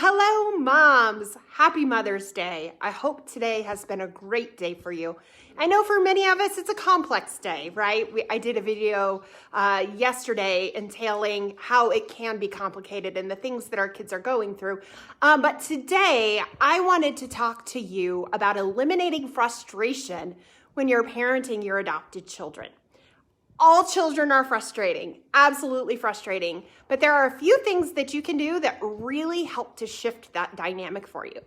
Hello, moms. Happy Mother's Day. I hope today has been a great day for you. I know for many of us, it's a complex day, right? I did a video yesterday entailing how it can be complicated and the things that our kids are going through. But today, I wanted to talk to you about eliminating frustration when you're parenting your adopted children. All children are frustrating, absolutely frustrating, but there are a few things that you can do that really help to shift that dynamic for you.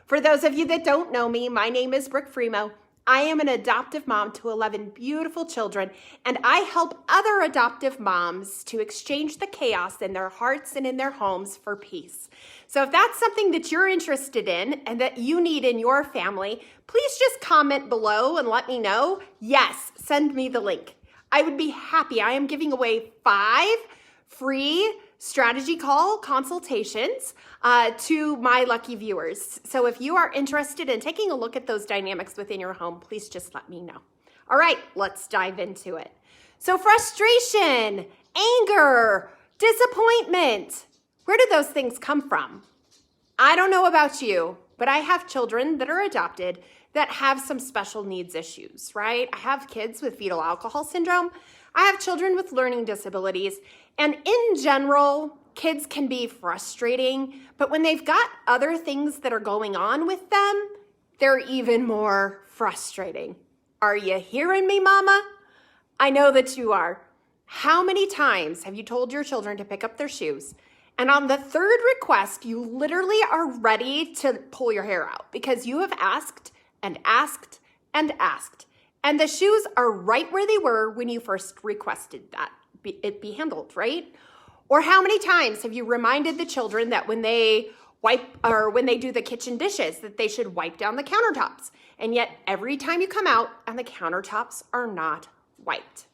For those of you that don't know me, my name is Brooke Fremouw. I am an adoptive mom to 11 beautiful children, and I help other adoptive moms to exchange the chaos in their hearts and in their homes for peace. So if that's something that you're interested in and that you need in your family, please just comment below and let me know. Yes, send me the link. I would be happy. I am giving away 5 free strategy call consultations to my lucky viewers. So if you are interested in taking a look at those dynamics within your home, please just let me know. All right, let's dive into it. So frustration, anger, disappointment, where do those things come from? I don't know about you, but I have children that are adopted that have some special needs issues, right? I have kids with fetal alcohol syndrome. I have children with learning disabilities. And in general, kids can be frustrating, but when they've got other things that are going on with them, they're even more frustrating. Are you hearing me, mama? I know that you are. How many times have you told your children to pick up their shoes, and on the 3rd request, you literally are ready to pull your hair out because you have asked and asked and asked, and the shoes are right where they were when you first requested that it be handled, right? Or how many times have you reminded the children that when they wipe or when they do the kitchen dishes that they should wipe down the countertops, and yet every time you come out and the countertops are not wiped?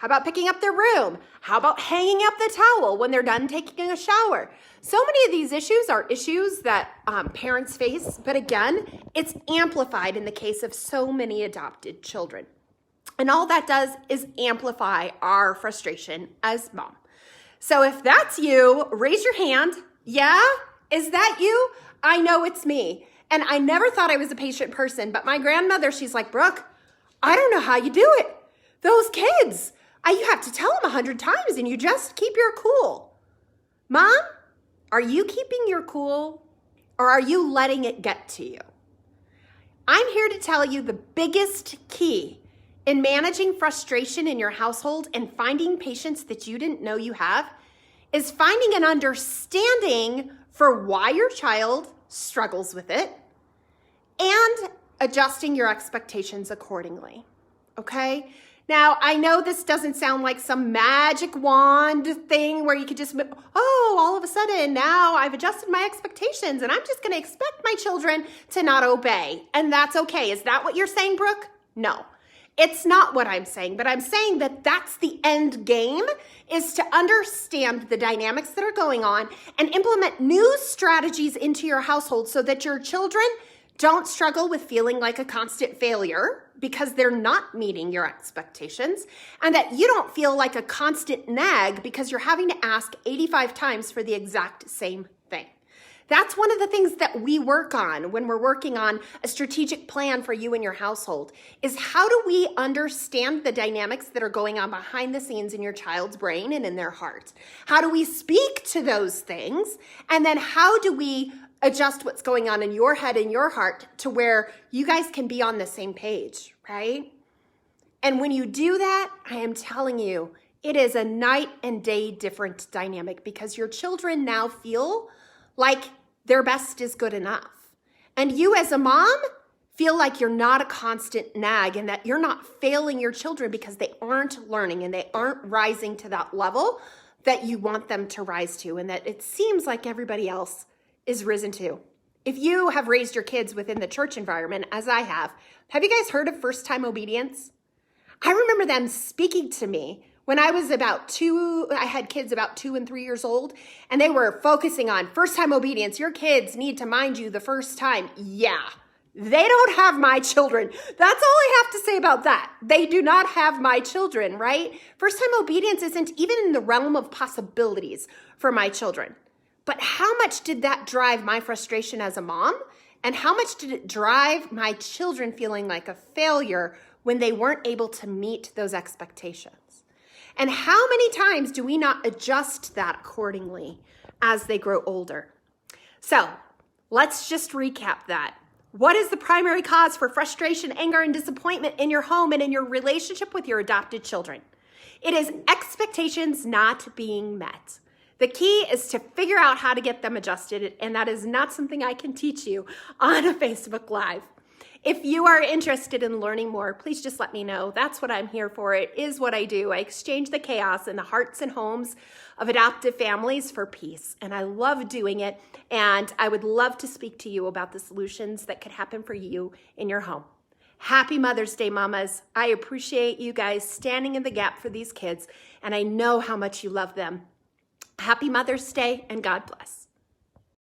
How about picking up their room? How about hanging up the towel when they're done taking a shower? So many of these issues are issues that parents face, but again, it's amplified in the case of so many adopted children. And all that does is amplify our frustration as mom. So if that's you, raise your hand. Yeah? Is that you? I know it's me. And I never thought I was a patient person, but my grandmother, she's like, Brooke, I don't know how you do it. Those kids, you have to tell them 100 times and you just keep your cool. Mom, are you keeping your cool or are you letting it get to you? I'm here to tell you the biggest key in managing frustration in your household and finding patience that you didn't know you have is finding an understanding for why your child struggles with it and adjusting your expectations accordingly, okay? Now, I know this doesn't sound like some magic wand thing where you could just, all of a sudden now I've adjusted my expectations and I'm just going to expect my children to not obey. And that's okay. Is that what you're saying, Brooke? No, it's not what I'm saying, but I'm saying that that's the end game, is to understand the dynamics that are going on and implement new strategies into your household so that your children don't struggle with feeling like a constant failure because they're not meeting your expectations, and that you don't feel like a constant nag because you're having to ask 85 times for the exact same thing. That's one of the things that we work on when we're working on a strategic plan for you and your household, is how do we understand the dynamics that are going on behind the scenes in your child's brain and in their heart? How do we speak to those things? And then how do we adjust what's going on in your head and your heart to where you guys can be on the same page, right? And when you do that, I am telling you, it is a night and day different dynamic because your children now feel like their best is good enough. And you as a mom feel like you're not a constant nag and that you're not failing your children because they aren't learning and they aren't rising to that level that you want them to rise to, and that it seems like everybody else is risen to. If you have raised your kids within the church environment, as I have you guys heard of first-time obedience? I remember them speaking to me when I was about 2, I had kids about 2 and 3 years old, and they were focusing on first-time obedience. Your kids need to mind you the first time. Yeah, they don't have my children. That's all I have to say about that. They do not have my children, right? First-time obedience isn't even in the realm of possibilities for my children. But how much did that drive my frustration as a mom? And how much did it drive my children feeling like a failure when they weren't able to meet those expectations? And how many times do we not adjust that accordingly as they grow older? So let's just recap that. What is the primary cause for frustration, anger, and disappointment in your home and in your relationship with your adopted children? It is expectations not being met. The key is to figure out how to get them adjusted, and that is not something I can teach you on a Facebook Live. If you are interested in learning more, please just let me know. That's what I'm here for. It is what I do. I exchange the chaos in the hearts and homes of adoptive families for peace, and I love doing it, and I would love to speak to you about the solutions that could happen for you in your home. Happy Mother's Day, mamas. I appreciate you guys standing in the gap for these kids, and I know how much you love them. Happy Mother's Day, and God bless.